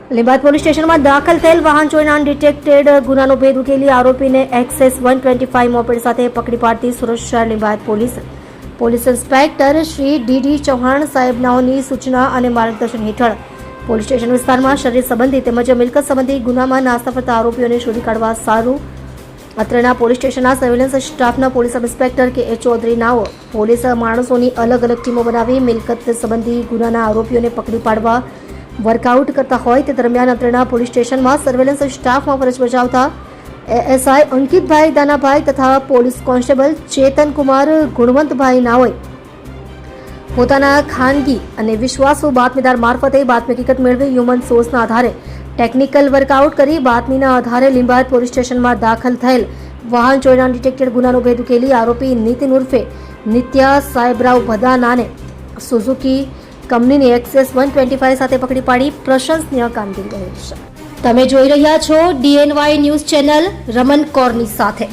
લીંબાયત police સ્ટેશનમાં દાખલ થયેલ વાહન ચોરીના અનડિટેક્ટેડ ગુનાનો ભેદ ઉકેલી આરોપીને એક્સેસ 125 મોપેડ સાથે પકડી પાડતી સુરત શહેર Limbayat police inspector Shri D Chauhan સાહેબનાઓની સૂચના અને માર્ગદર્શન હેઠળ પોલીસ સ્ટેશન વિસ્તારમાં શરીર સંબંધી તેમજ મિલકત સંબંધી ગુનામાં નાસ્તા ફરતા આરોપીઓને શોધી કાઢવા સારું અત્રેના પોલીસ સ્ટેશનના સર્વેલન્સ સ્ટાફના પોલીસ ઇન્સ્પેક્ટર કે એ ચૌધરી નાઓ પોલીસ માણસોની અલગ અલગ ટીમો બનાવી મિલકત સંબંધી ગુનાના આરોપીઓને પકડી પાડવા વર્કઆઉટ કરતા હોય તે દરમિયાન અત્રેના પોલીસ સ્ટેશનમાં સર્વેલન્સ સ્ટાફમાં ફરજ બજાવતા એએસઆઈ અંકિતભાઈ દાનાભાઈ તથા પોલીસ કોન્સ્ટેબલ ચેતનકુમાર ગુણવંતભાઈ નાઓએ પોતાના ખાનગી અને વિશ્વાસુ બાતમીદાર મારફતે બાતમી હકીકત મેળવી હ્યુમન સોર્સના આધારે ટેકનિકલ વર્કઆઉટ કરી બાતમીના આધારે લીંબાયત પોલીસ સ્ટેશનમાં દાખલ થયેલ વાહન ચોરીના ડિટેક્ટેડ ગુનાનો ભેદ ઉકેલી આરોપી નીતિન ઉર્ફે નિત્યા સાહેબરાવ ભદાનાને સુઝુકી કંપનીની એક્સેસ 125 સાથે પકડી પાડી પ્રશંસનીય કામગીરી કરી છે. તમે જોઈ રહ્યા છો DNY ન્યૂઝ ચેનલ રમન કોરની સાથે.